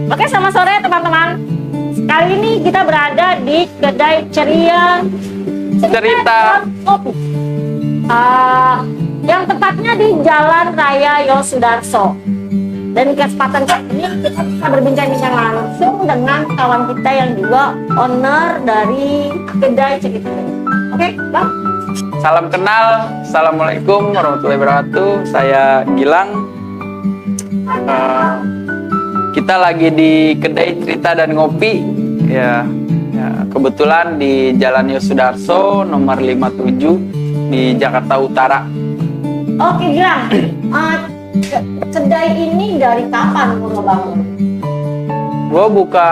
Oke, selamat sore teman-teman. Kali ini kita berada di kedai ceria Cerita Kopi. Yang tepatnya di Jalan Raya Yosudarso. Dan kesempatan kali ini kita bisa berbincang-bincang langsung dengan kawan kita yang juga owner dari kedai cerita. Oke, Bang. salam kenal. Assalamualaikum warahmatullahi wabarakatuh. Saya Gilang. Kita lagi di kedai cerita dan ngopi. Ya, kebetulan di Jalan Yosudarso nomor 57 di Jakarta Utara. Oke, Gilang. Kedai ini dari kapan lo ngebangun? Gue buka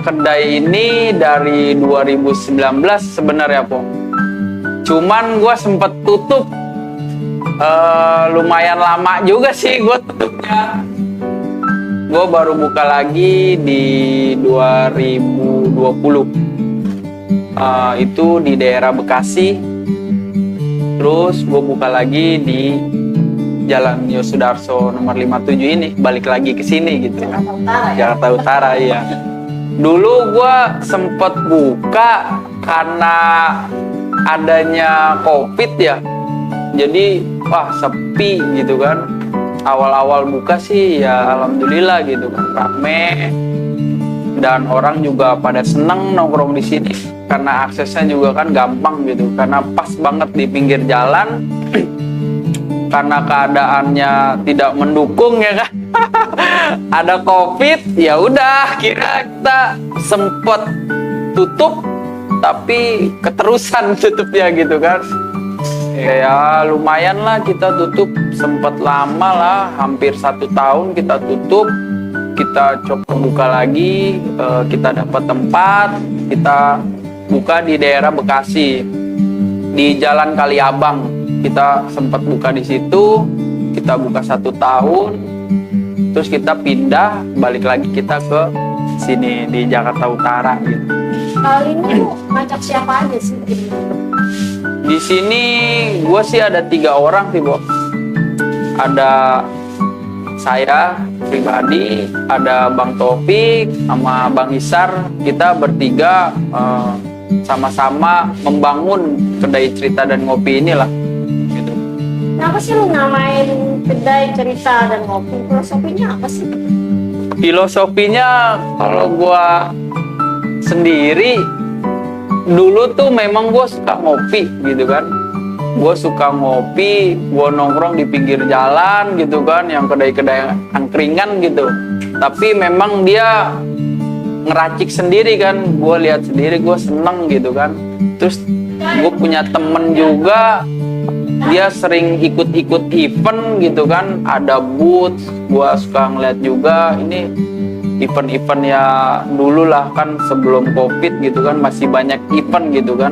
kedai ini dari 2019 sebenarnya, Po. Cuman gue sempet tutup. Lumayan lama juga sih gue tutupnya. Gue baru buka lagi di 2020. Itu di daerah Bekasi. Terus gue buka lagi di Jalan Yosudarso nomor 57 ini. Balik lagi ke sini gitu. Jakarta Utara ya? Jakarta Utara, iya. Dulu gue sempet buka karena adanya COVID ya. Jadi wah sepi gitu kan. Awal-awal buka sih ya alhamdulillah gitu kan, rame dan orang juga pada seneng nongkrong di sini karena aksesnya juga kan gampang gitu, karena pas banget di pinggir jalan. Karena keadaannya tidak mendukung ya kan. Ada COVID, ya udah kira kita sempet tutup tapi keterusan tutupnya gitu kan. Ya lumayan lah kita tutup, sempet lama lah, hampir 1 tahun kita tutup. Kita coba buka lagi, kita dapat tempat, kita buka di daerah Bekasi di Jalan Kaliabang. Kita sempat buka di situ, kita buka 1 tahun, terus kita pindah balik lagi kita ke sini di Jakarta Utara gitu. Kali ini ngajak siapa aja sih? Di sini gue sih ada 3 orang sih, Bob. Ada saya pribadi, ada Bang Taufik sama Bang Isar. Kita bertiga sama-sama membangun kedai cerita dan ngopi inilah. Gitu. Kenapa sih lu namain kedai cerita dan ngopi? Filosofinya apa sih? Filosofinya kalau gue sendiri dulu tuh memang gue suka ngopi gitu kan. Gue suka ngopi, gue nongkrong di pinggir jalan gitu kan, yang kedai-kedai angkringan gitu. Tapi memang dia ngeracik sendiri kan, gue lihat sendiri, gue seneng gitu kan. Terus gue punya temen juga, dia sering ikut-ikut event gitu kan, ada booth, gue suka ngeliat juga. Ini event-event ya dulu lah kan, sebelum COVID gitu kan, masih banyak event gitu kan.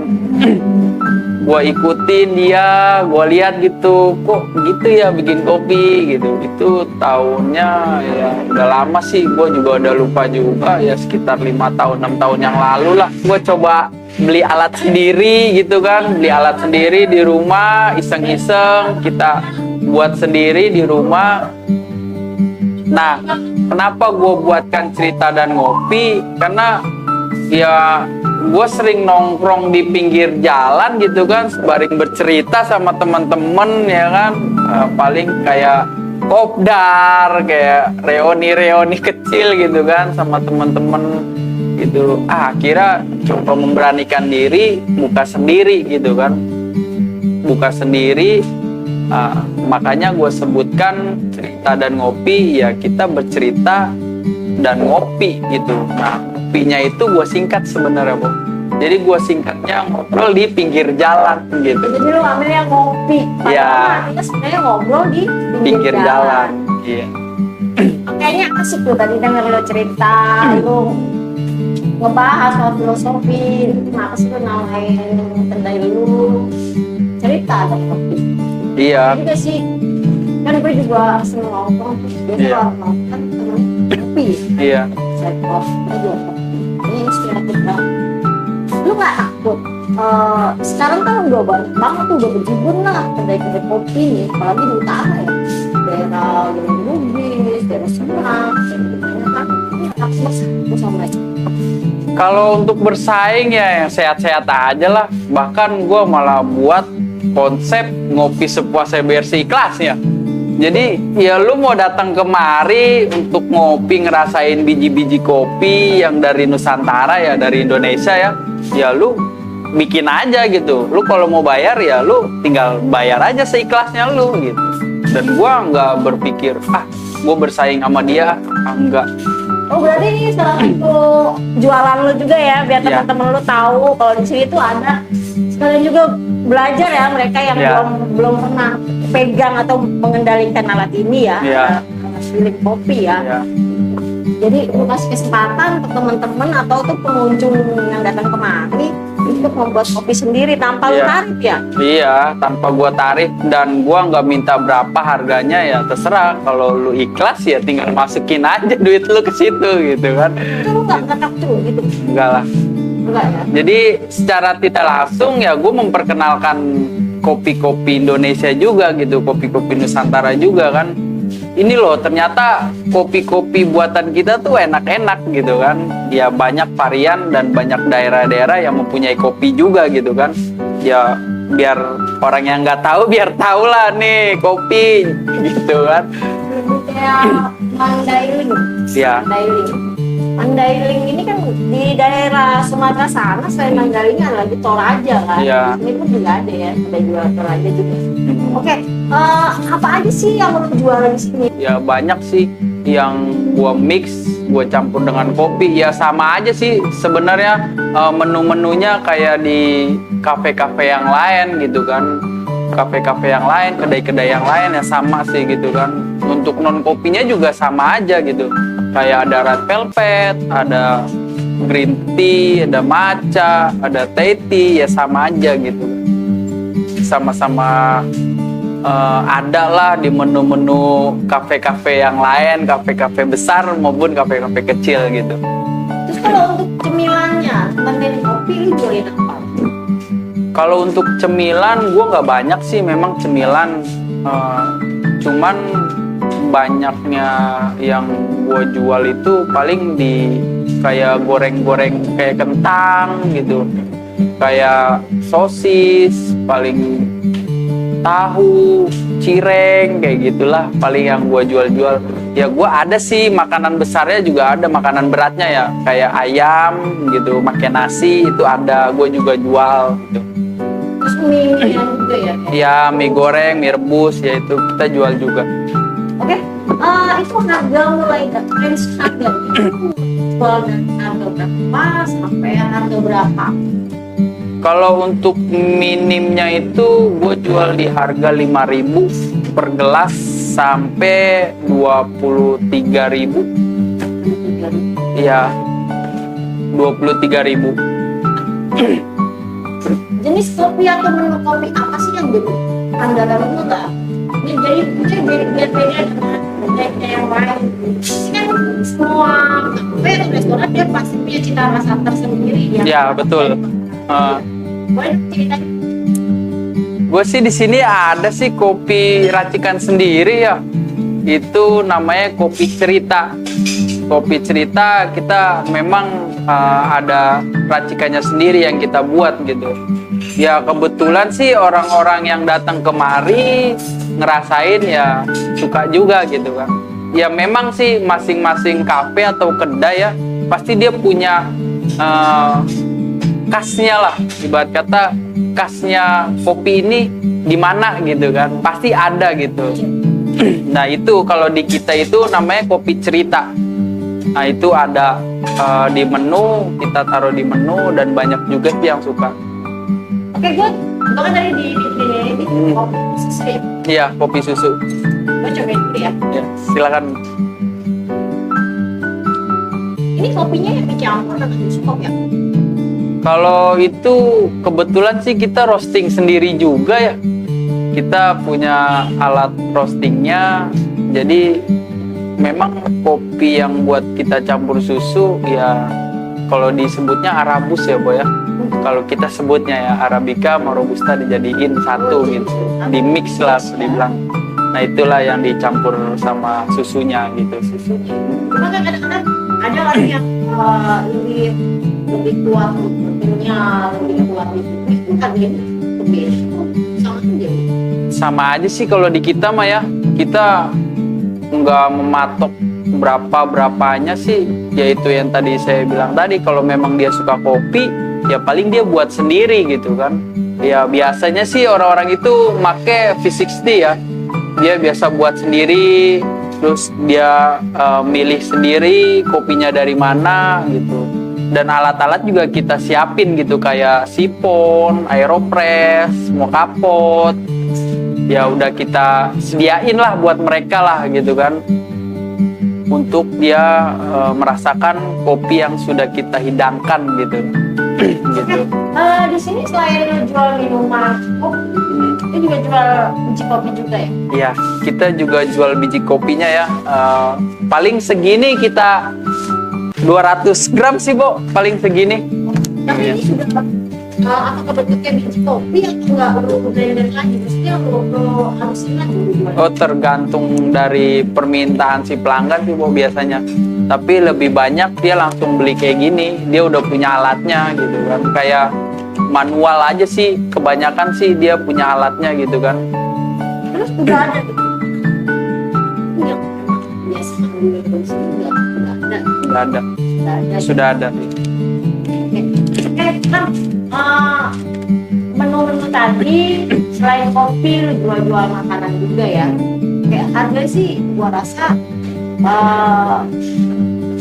Gue ikutin dia, gue lihat gitu, kok gitu ya bikin kopi gitu. Itu tahunnya ya udah lama sih, gue juga udah lupa juga ya, sekitar 5 tahun 6 tahun yang lalu lah. Gue coba beli alat sendiri gitu kan, beli alat sendiri di rumah, iseng-iseng kita buat sendiri di rumah. Nah, kenapa gue buatkan cerita dan ngopi? Karena ya gue sering nongkrong di pinggir jalan gitu kan, sembari bercerita sama teman-teman ya kan. Paling kayak kopdar, kayak reuni-reuni kecil gitu kan sama teman-teman gitu. Akhirnya coba memberanikan diri buka sendiri gitu kan, buka sendiri. Makanya gue sebutkan cerita dan ngopi, ya kita bercerita dan ngopi gitu. Nah, ngopinya itu gue singkat sebenarnya, Bu. Jadi gue singkatnya ngobrol di pinggir jalan gitu. Jadi lu ambilnya ngopi, padahal Ya, artinya sebenarnya ngobrol di pinggir jalan. Iya. Kayaknya asik tuh tadi denger lu cerita, lu ngebahas soal filosofi. Kenapa sih lu namain kedai lu cerita dan ngopi? Iya. Juga sih, kan gue juga seneng nongkrong, biasa Iya. kalau nongkrong kan temen kopi, Iya. saya kopi, juga kopi, ini inspiratif banget. Lu gak takut? Sekarang kan udah banyak banget tuh, udah berjibun lah kedai-kedai kopi nih, apalagi di utara ya, daerah Gunung Bugis, daerah Semarang, gitu kan. harus bersatu sama mereka? Kalau untuk bersaing ya yang sehat-sehat aja lah. Bahkan gue malah buat konsep ngopi sepuasnya biar seikhlasnya. Jadi ya lu mau datang kemari untuk ngopi, ngerasain biji-biji kopi yang dari Nusantara ya, dari Indonesia ya. Ya lu bikin aja gitu. Lu kalau mau bayar ya lu tinggal bayar aja seikhlasnya lu gitu. Dan gua nggak berpikir gua bersaing sama dia, enggak. Oh berarti ini salah satu jualan lu juga ya, biar Ya. teman-teman lu tahu kalau di sini tuh ada. Sekalian juga belajar ya mereka yang Ya. belum pernah pegang atau mengendalikan alat ini ya, Ya. alat giling kopi ya. Ya. Jadi lu kasih kesempatan untuk teman-teman atau tuh pengunjung yang datang kemari untuk membuat kopi sendiri tanpa lu Iya. tarif ya. Iya, tanpa gua tarif dan gua nggak minta berapa harganya ya terserah. Kalau lu ikhlas ya tinggal masukin aja duit lu ke situ gitu kan. Lu nggak takut gitu? Enggak lah. Enggak ya. Jadi secara tidak langsung ya gue memperkenalkan kopi-kopi Indonesia juga gitu, kopi-kopi Nusantara juga kan. Ini loh ternyata kopi-kopi buatan kita tuh enak-enak gitu kan. Ya banyak varian dan banyak daerah-daerah yang mempunyai kopi juga gitu kan. Ya biar orang yang nggak tahu biar tahu lah nih kopi gitu kan. Kayak Mandailing. Ya. Mandailing ini kan di daerah Sumatera sana, selain Mandailing ada lagi Toraja kan. Iya. Ini pun juga ada ya, ada jual Toraja juga. Hmm. Oke, apa aja sih yang lu jualan di sini? Ya banyak sih yang gua mix, gua campur dengan kopi. Ya sama aja sih sebenarnya menu-menunya kayak di kafe-kafe yang lain gitu kan. Kafe-kafe yang lain, kedai-kedai yang lain ya sama sih gitu kan. Untuk non kopinya juga sama aja gitu. Kayak ada red velvet, ada green tea, ada matcha, ada Thai tea ya sama aja gitu. Sama-sama ada lah di menu-menu kafe-kafe yang lain, kafe-kafe besar maupun kafe-kafe kecil gitu. Terus kalau untuk cemilannya, Mandailing kopi lu jualin apa? Kalau untuk cemilan, gue nggak banyak sih memang cemilan. Cuman banyaknya yang gue jual itu paling di kayak goreng-goreng kayak kentang gitu. Kayak sosis, paling tahu, cireng, kayak gitulah paling yang gue jual-jual. Ya gue ada sih makanan besarnya juga ada, makanan beratnya ya kayak ayam gitu, makan nasi itu ada, gue juga jual gitu. Terus mie juga ya? Ya mie goreng, mie rebus ya itu kita jual juga. Oke, itu harga mulai range harga itu jual dari harga berapa sampai harga berapa? Kalau untuk minimnya itu gue jual di harga 5.000 per gelas sampai 23.000. Iya, 23.000. Jenis kopi atau menu kopi apa sih yang jadi andalan lu nggak? Ini jadi biar beda dengan bedanya yang lain. Ini kan semua kafe atau restoran dia pasti punya cita rasa tersendiri ya. Ya betul. Boleh cerita? Gue sih di sini ada sih kopi racikan sendiri ya. Itu namanya kopi cerita. Kopi cerita kita memang ada racikannya sendiri yang kita buat gitu. Ya kebetulan sih orang-orang yang datang kemari ngerasain ya suka juga gitu kan. Ya memang sih masing-masing kafe atau kedai ya pasti dia punya khasnya lah, ibarat kata khasnya kopi ini di mana gitu kan, pasti ada gitu. Nah itu kalau di kita itu namanya kopi cerita. Nah itu ada di menu, kita taruh di menu dan banyak juga sih yang suka. Oke, gue bahkan tadi di kopi susu ya. Iya kopi susu. Gue cobain dulu ya. Ya, silakan. Ini kopinya yang dicampur dengan susu kopi apa? Kalau itu kebetulan sih kita roasting sendiri juga ya. Kita punya alat roastingnya. Jadi memang kopi yang buat kita campur susu ya kalau disebutnya Arabus ya Boy ya. Kalau kita sebutnya ya Arabica sama Robusta dijadiin satu gitu. Di mix lah dibilang. Nah itulah yang dicampur sama susunya gitu. Susunya. Cuma kan kadang-kadang ada orang yang lebih kuat punya lebih kuat itu kan ini sama aja. Sama aja sih kalau di kita mah ya, kita nggak mematok berapanya sih, yaitu yang tadi saya bilang tadi, kalau memang dia suka kopi ya paling dia buat sendiri gitu kan. Ya biasanya sih orang-orang itu make V60 ya, dia biasa buat sendiri, terus dia milih sendiri kopinya dari mana gitu. Dan alat-alat juga kita siapin gitu, kayak sipon, aeropress, mau kapot, ya udah kita sediain lah buat mereka lah gitu kan, untuk dia merasakan kopi yang sudah kita hidangkan gitu. Gitu. Di sini selain jual minuman kopi, itu juga jual biji kopi juga ya? Iya, kita juga jual biji kopinya ya. Paling segini kita 200 gram sih, Bo, paling segini. Tapi Iya. ini sudah apakah bentuknya biji kopi atau enggak perlu blender lagi? Maksudnya perlu halusin lagi gimana? Oh, tergantung dari permintaan si pelanggan sih, Bo, biasanya. Tapi lebih banyak dia langsung beli kayak gini, dia udah punya alatnya gitu kan. Kayak manual aja sih, kebanyakan sih dia punya alatnya gitu kan. Terus udah ada gitu. Yang biasa dulu produksi juga udah ada. Sudah ada, Udah ada. sudah ada. Oke, kan menu-menu tadi selain kopi lu jual-jual makanan juga ya. Kayak harga sih gua rasa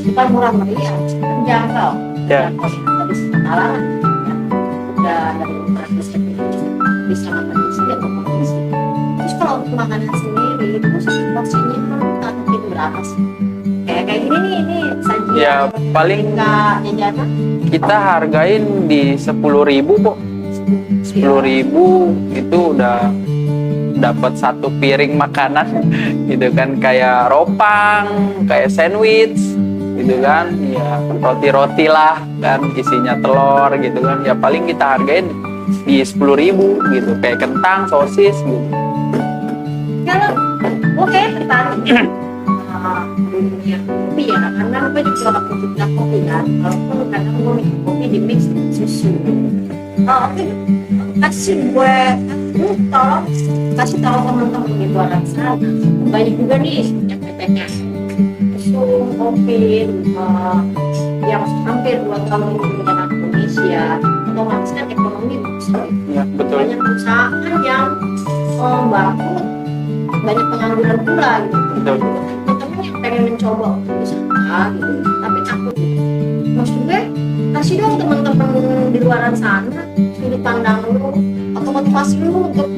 bukan murah meriah, terjangkau. Ya. Dari kalangan ya. Udah dari praktis bisa makan di sini atau makan di sini. Terus kalau untuk makanan sendiri terus porsinya mungkin berapa sih? Kayak gini nih, ini sajian Ya, paling nggak jajanan. kita hargain di 10.000, Bo. 10.000 itu udah dapat satu piring makanan gitu kan, kayak ropang, kayak sandwich gitu kan, ya roti-roti lah kan, isinya telur gitu kan, ya paling kita hargain di 10.000 gitu, kayak kentang, sosis gitu. Kalau gue kayak tertarik dunia kopi ya, karena gue juga pecinta kopi kan. Kalau kadang gue minum kopi di mix dengan susu. Oke, kasih gue, tolong kasih tahu teman-teman di luar sana. Banyak juga nih yang katanya susu kopi yang hampir 2 tahun menggunakan Indonesia. Otomatis kan ekonomi besar. Ya, betul. Banyak perusahaan yang bangkrut, banyak pengangguran pula gitu. Betul. Teman-teman yang pengen mencoba untuk usaha gitu, tapi takut gitu. Maksud gue, kasih dong teman-teman di luaran sana sudut pandang lu atau motivasi lu untuk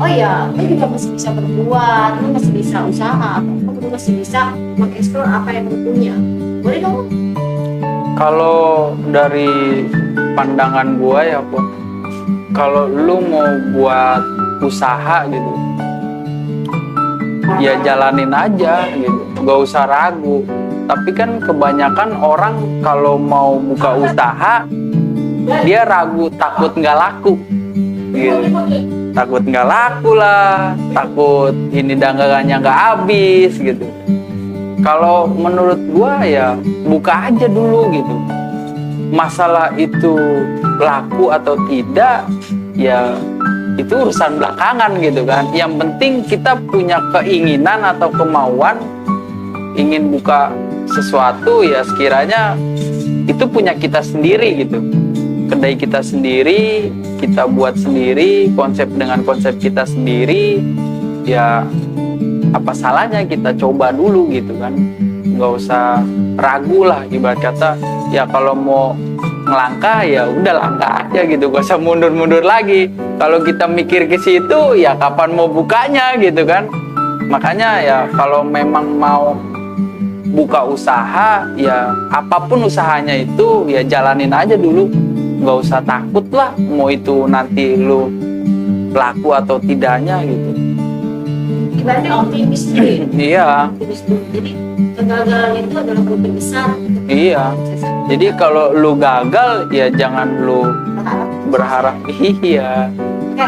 oh ya, lu juga masih bisa berbuat, lu masih bisa usaha, atau lu masih bisa mengeksplor apa yang lu punya. Boleh dong? Kalau dari pandangan gua ya, Bo, kalau lu mau buat usaha gitu, ya jalanin aja gitu, gak usah ragu. Tapi kan kebanyakan orang kalau mau buka usaha, dia ragu, takut nggak laku gitu. Takut nggak laku lah, takut ini dagangannya nggak habis gitu. Kalau menurut gua ya buka aja dulu gitu. Masalah itu laku atau tidak ya itu urusan belakangan gitu kan. Yang penting kita punya keinginan atau kemauan ingin buka sesuatu, ya sekiranya itu punya kita sendiri gitu. Kedai kita sendiri, kita buat sendiri, konsep dengan konsep kita sendiri, ya apa salahnya kita coba dulu gitu kan. Nggak usah ragu lah, ibarat kata ya kalau mau ngelangkah ya udah langkah aja gitu, gak usah mundur-mundur lagi. Kalau kita mikir ke situ ya kapan mau bukanya gitu kan. Makanya ya kalau memang mau buka usaha ya apapun usahanya itu ya jalanin aja dulu, nggak usah takut lah mau itu nanti lu laku atau tidaknya gitu. Ibaratnya optimis dulu ya. Iya, Optimis dulu. Jadi kegagalan itu adalah bukti besar untuk iya. sukses. Jadi kalau lu gagal ya jangan lu Berharap. berharap. Iya. Oke,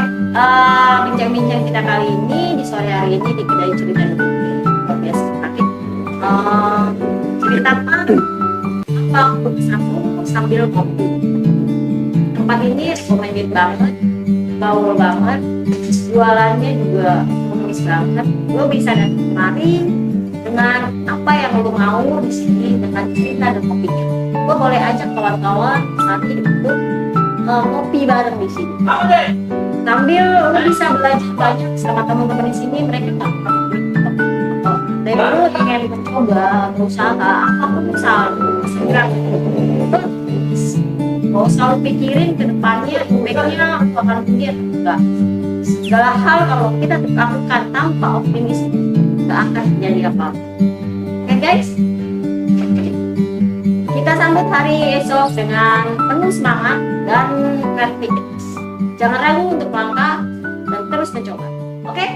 bincang-bincang kita kali ini di sore hari ini di kedai cerita dan kopi luar biasa menarik. Ceritakan waktu saku sambil kopi. Tempat ini recommended banget, gaul banget, jualannya juga ekonomis banget. Lo bisa datang kemari dengan apa yang lo mau di sini, dengan cerita dan kopinya. Lo boleh ajak kawan-kawan nanti untuk ngopi bareng di sini. Sambil lo bisa belajar banyak sama teman-teman di sini. Mereka nggak dari dulu pengen mencoba berusaha apapun usaha lo segera lo selalu pikirin ke depannya impactnya akan tinggi atau enggak. Segala hal kalau kita lakukan tanpa optimis nggak akan terjadi apa-apa. Oke guys, kita sambut hari esok dengan penuh semangat dan kreativitas. Jangan ragu untuk melangkah dan terus mencoba. Oke?